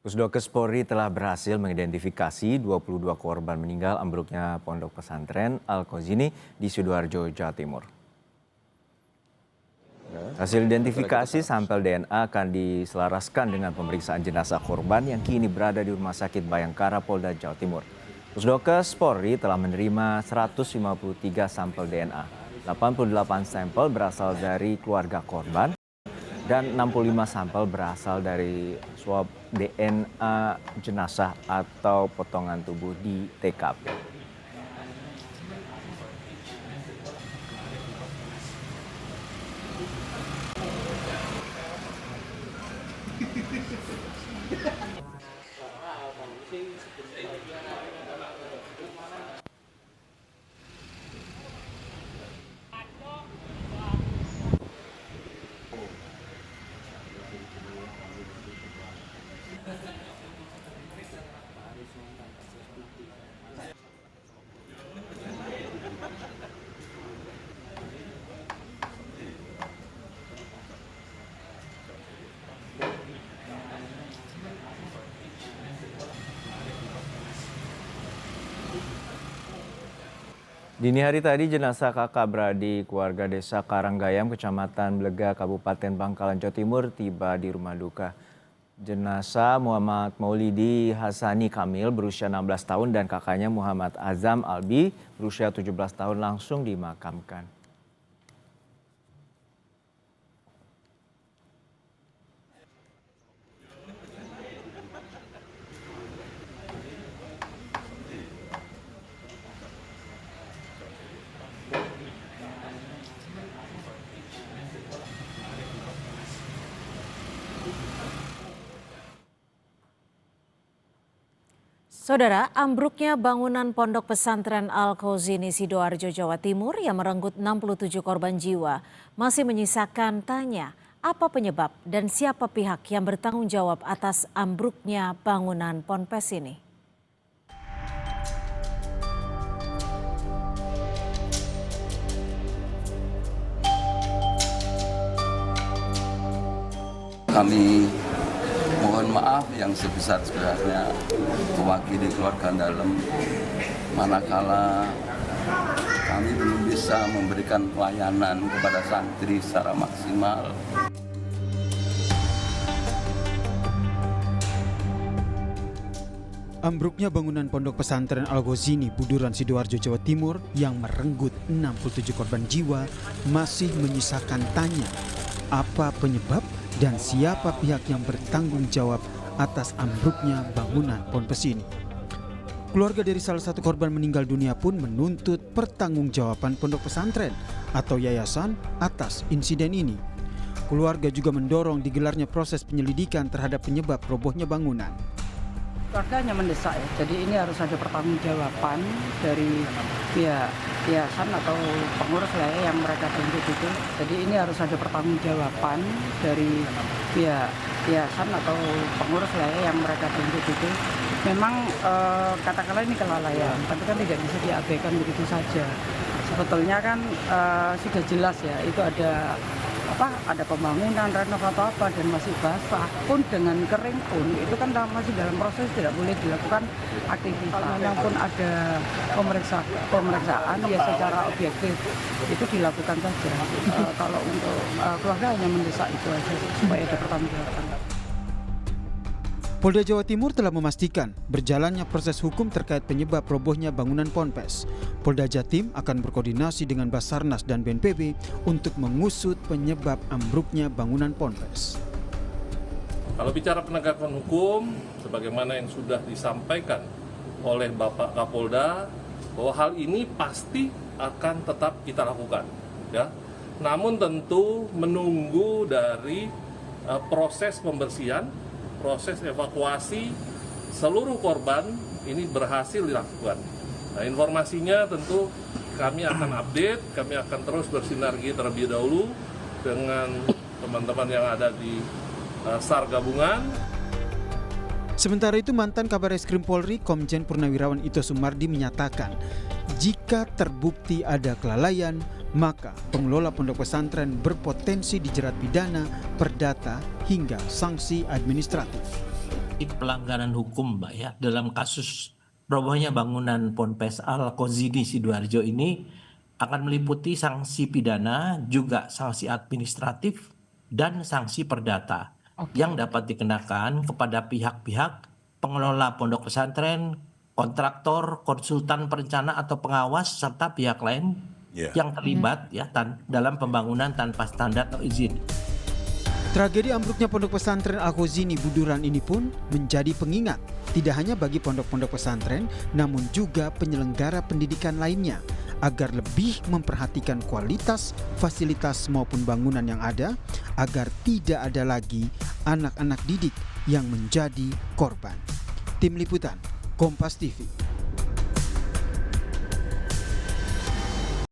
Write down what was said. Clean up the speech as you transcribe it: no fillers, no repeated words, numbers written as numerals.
Pusdokes Polri telah berhasil mengidentifikasi 22 korban meninggal ambruknya pondok pesantren Al-Kozini di Sidoarjo, Jawa Timur. Hasil identifikasi sampel DNA akan diselaraskan dengan pemeriksaan jenazah korban yang kini berada di Rumah Sakit Bayangkara Polda Jawa Timur. Pusdokes Polri telah menerima 153 sampel DNA, 88 sampel berasal dari keluarga korban, dan 65 sampel berasal dari swab DNA jenazah atau potongan tubuh di TKP. Dini hari tadi jenazah kakak beradik warga desa Karanggayam, Kecamatan Blega, Kabupaten Bangkalan, Jawa Timur tiba di rumah duka. Jenazah Muhammad Maulidi Hasani Kamil berusia 16 tahun dan kakaknya Muhammad Azam Albi berusia 17 tahun langsung dimakamkan. Saudara, ambruknya bangunan pondok pesantren Al-Kozini Sidoarjo, Jawa Timur yang merenggut 67 korban jiwa masih menyisakan tanya apa penyebab dan siapa pihak yang bertanggung jawab atas ambruknya bangunan ponpes ini. Kami mohon maaf yang sebesar-besarnya mewakili keluarga dalam, manakala kami belum bisa memberikan pelayanan kepada santri secara maksimal. Ambruknya bangunan pondok pesantren Al-Kozini Buduran Sidoarjo, Jawa Timur yang merenggut 67 korban jiwa masih menyisakan tanya apa penyebab dan siapa pihak yang bertanggung jawab atas ambruknya bangunan ponpes ini. Keluarga dari salah satu korban meninggal dunia pun menuntut pertanggungjawaban pondok pesantren atau yayasan atas insiden ini. Keluarga juga mendorong digelarnya proses penyelidikan terhadap penyebab robohnya bangunan. Keluarganya mendesak ya, jadi ini harus ada pertanggungjawaban dari pihak yayasan atau pengurus lah ya, yang mereka tunjuk itu. Jadi ini harus ada pertanggungjawaban dari pihak yayasan atau pengurus lah ya, yang mereka tunjuk itu. Memang katakanlah ini kelalaian, tapi kan tidak bisa diabaikan begitu saja. Sebetulnya kan sudah jelas ya, itu ada pembangunan, renov atau apa dan masih basah pun dengan kering pun itu kan masih dalam proses, tidak boleh dilakukan aktivitas. Kalau memang pun ada pemeriksaan ya secara objektif itu dilakukan saja. Kalau untuk keluarga hanya mendesak itu aja supaya ada pertanggungjawaban. Polda Jawa Timur telah memastikan berjalannya proses hukum terkait penyebab robohnya bangunan ponpes. Polda Jatim akan berkoordinasi dengan Basarnas dan BNPB untuk mengusut penyebab ambruknya bangunan ponpes. Kalau bicara penegakan hukum, sebagaimana yang sudah disampaikan oleh Bapak Kapolda, bahwa hal ini pasti akan tetap kita lakukan, ya. Namun tentu menunggu dari proses pembersihan, proses evakuasi seluruh korban ini berhasil dilakukan. Nah, informasinya tentu kami akan update, kami akan terus bersinergi terlebih dahulu dengan teman-teman yang ada di SAR gabungan. Sementara itu mantan Kabar Eskrim Polri Komjen Purnawirawan Ito Sumardi menyatakan jika terbukti ada kelalaian, maka pengelola pondok pesantren berpotensi dijerat pidana, perdata, hingga sanksi administratif. pelanggaran hukum, Mbak ya, dalam kasus robohnya bangunan Ponpes Al-Kozini Sidoarjo ini akan meliputi sanksi pidana, juga sanksi administratif, dan sanksi perdata yang dapat dikenakan kepada pihak-pihak pengelola pondok pesantren, kontraktor, konsultan perencana atau pengawas, serta pihak lain yang terlibat ya dalam pembangunan tanpa standar atau izin. Tragedi ambruknya pondok pesantren Al-Kozini Buduran ini pun menjadi pengingat tidak hanya bagi pondok-pondok pesantren, namun juga penyelenggara pendidikan lainnya agar lebih memperhatikan kualitas fasilitas maupun bangunan yang ada agar tidak ada lagi anak-anak didik yang menjadi korban. Tim Liputan, Kompas TV.